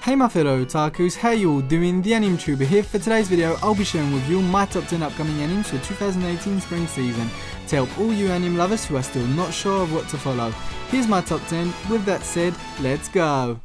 Hey my fellow otakus, how you all doing? The Animetuber here. For today's video, I'll be sharing with you my top 10 upcoming animes for 2018 spring season to help all you anime lovers who are still not sure of what to follow. Here's my top 10. With that said, let's go!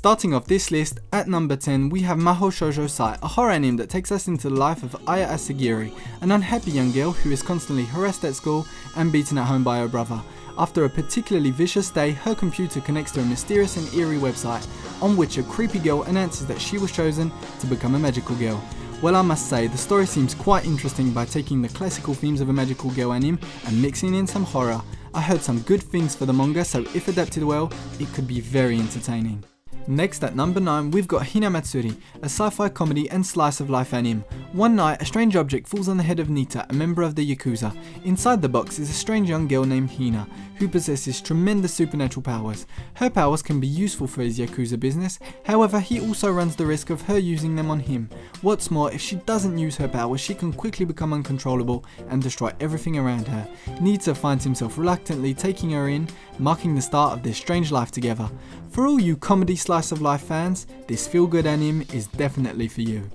Starting off this list, at number 10 we have Mahou Shoujo Sai, a horror anime that takes us into the life of Aya Asagiri, an unhappy young girl who is constantly harassed at school and beaten at home by her brother. After a particularly vicious day, her computer connects to a mysterious and eerie website, on which a creepy girl announces that she was chosen to become a magical girl. Well, I must say, the story seems quite interesting by taking the classical themes of a magical girl anime and mixing in some horror. I heard some good things for the manga, so if adapted well, it could be very entertaining. Next at number 9 we've got Hinamatsuri, a sci-fi comedy and slice of life anime. One night a strange object falls on the head of Nita, a member of the Yakuza. Inside the box is a strange young girl named Hina, who possesses tremendous supernatural powers. Her powers can be useful for his Yakuza business, however he also runs the risk of her using them on him. What's more, if she doesn't use her powers, she can quickly become uncontrollable and destroy everything around her. Nita finds himself reluctantly taking her in, marking the start of their strange life together. For all you comedy slice of life fans, this feel-good anime is definitely for you.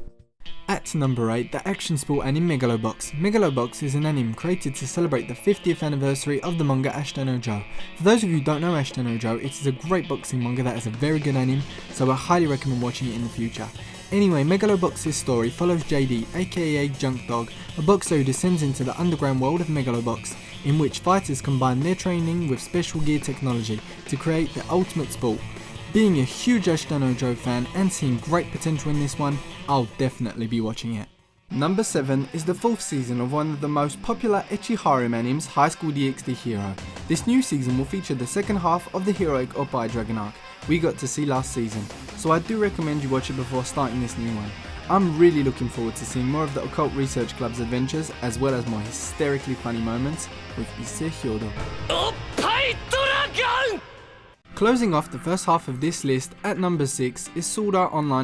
At number 8, the action sport anime Megalo Box. Megalo Box is an anime created to celebrate the 50th anniversary of the manga Shoujo. For those of you who don't know Shoujo, it is a great boxing manga that is a very good anime, so I highly recommend watching it in the future. Anyway, Megalo Box's story follows JD, aka Junk Dog, a boxer who descends into the underground world of Megalo Box, in which fighters combine their training with special gear technology to create the ultimate sport. Being a huge Shoujo fan and seeing great potential in this one, I'll definitely be watching it. Number 7 is the 4th season of one of the most popular ecchi harem animes, High School DxD Hero. This new season will feature the second half of the heroic Oppai Dragon arc we got to see last season, so I do recommend you watch it before starting this new one. I'm really looking forward to seeing more of the Occult Research Club's adventures, as well as more hysterically funny moments with Issei Hyodo. Oppai Dragon! Closing off the first half of this list, at number 6 is SAO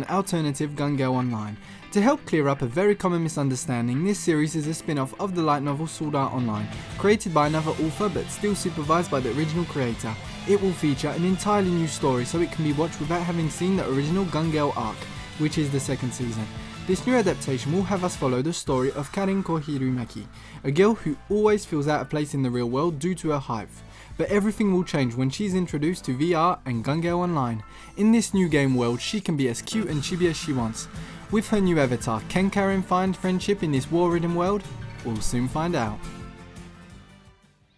Alternative Gun Gale Online. To help clear up a very common misunderstanding, this series is a spin-off of the light novel SAO Online, created by another author but still supervised by the original creator. It will feature an entirely new story, so it can be watched without having seen the original Gun Gale arc, which is the second season. This new adaptation will have us follow the story of Karin Kohirumaki, a girl who always feels out of place in the real world due to her height. But everything will change when she's introduced to VR and Gun Gale Online. In this new game world, she can be as cute and chibi as she wants. With her new avatar, can Karin find friendship in this war-ridden world? We'll soon find out.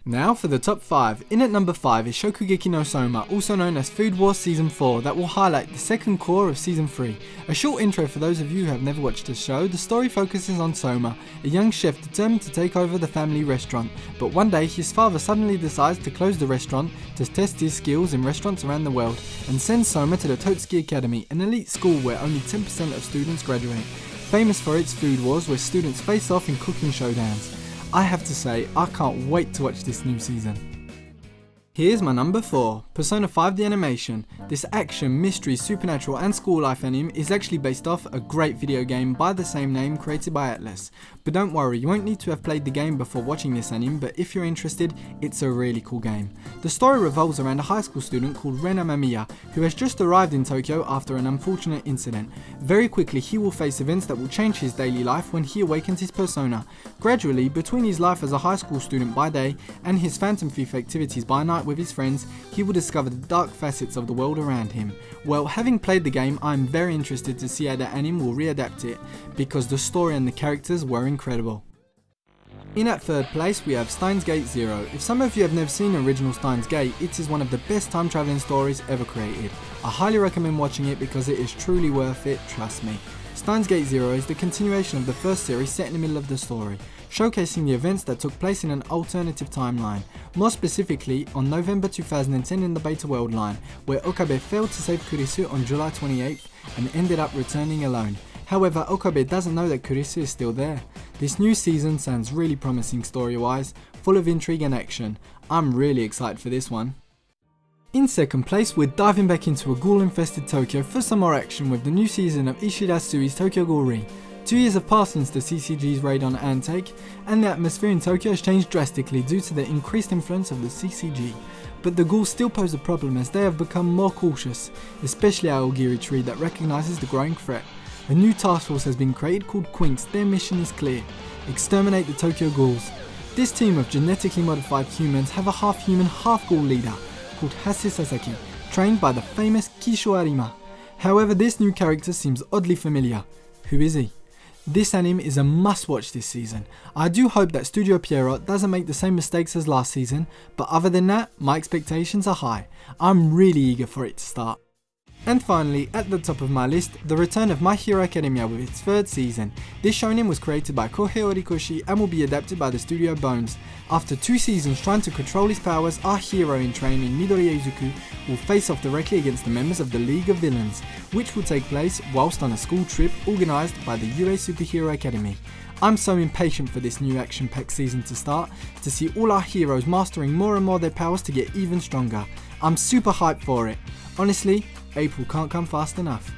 Now for the top 5. In at number 5 is Shokugeki no Soma, also known as Food Wars Season 4, that will highlight the second core of Season 3. A short intro for those of you who have never watched the show. The story focuses on Soma, a young chef determined to take over the family restaurant, but one day his father suddenly decides to close the restaurant to test his skills in restaurants around the world, and sends Soma to the Totsuki Academy, an elite school where only 10% of students graduate, famous for its food wars where students face off in cooking showdowns. I have to say, I can't wait to watch this new season. Here's my number 4, Persona 5 the Animation. This action, mystery, supernatural and school life anime is actually based off a great video game by the same name created by Atlas. But don't worry, you won't need to have played the game before watching this anime, but if you're interested, it's a really cool game. The story revolves around a high school student called Ren Amamiya, who has just arrived in Tokyo after an unfortunate incident. Very quickly he will face events that will change his daily life when he awakens his persona. Gradually, between his life as a high school student by day and his phantom thief activities by night with his friends, he will discover the dark facets of the world around him. Well, having played the game, I'm very interested to see how the anime will readapt it, because the story and the characters were incredible. In at third place we have Steins Gate Zero. If some of you have never seen the original Steins Gate, it is one of the best time travelling stories ever created. I highly recommend watching it because it is truly worth it, trust me. Steins Gate Zero is the continuation of the first series set in the middle of the story, showcasing the events that took place in an alternative timeline, more specifically on November 2010 in the Beta World line, where Okabe failed to save Kurisu on July 28th and ended up returning alone. However, Okabe doesn't know that Kurisa is still there. This new season sounds really promising story-wise, full of intrigue and action. I'm really excited for this one. In second place, we're diving back into a ghoul-infested Tokyo for some more action with the new season of Ishida Sui's Tokyo Ghoul Re. 2 years have passed since the CCG's raid on Antake, and the atmosphere in Tokyo has changed drastically due to the increased influence of the CCG. But the ghouls still pose a problem as they have become more cautious, especially Aogiri Tree that recognises the growing threat. A new task force has been created called Quinks. Their mission is clear: exterminate the Tokyo ghouls. This team of genetically modified humans have a half-human, half-ghoul leader called Hase Sasaki, trained by the famous Kisho Arima. However, this new character seems oddly familiar. Who is he? This anime is a must-watch this season. I do hope that Studio Pierrot doesn't make the same mistakes as last season, but other than that, my expectations are high. I'm really eager for it to start. And finally, at the top of my list, the return of My Hero Academia with its 3rd season. This shonen was created by Kohei Horikoshi and will be adapted by the studio Bones. After 2 seasons trying to control his powers, our hero in training, Midoriya Izuku, will face off directly against the members of the League of Villains, which will take place whilst on a school trip organised by the UA Superhero Academy. I'm so impatient for this new action-packed season to start, to see all our heroes mastering more and more their powers to get even stronger. I'm super hyped for it. Honestly, April can't come fast enough.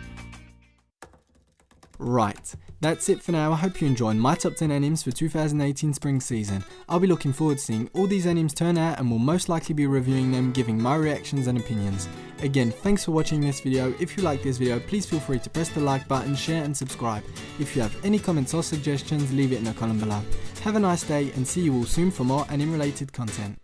Right, that's it for now. I hope you enjoyed my top 10 animes for 2018 spring season. I'll be looking forward to seeing all these animes turn out and will most likely be reviewing them, giving my reactions and opinions. Again, thanks for watching this video. If you like this video, please feel free to press the like button, share and subscribe. If you have any comments or suggestions, leave it in the column below. Have a nice day and see you all soon for more anime related content.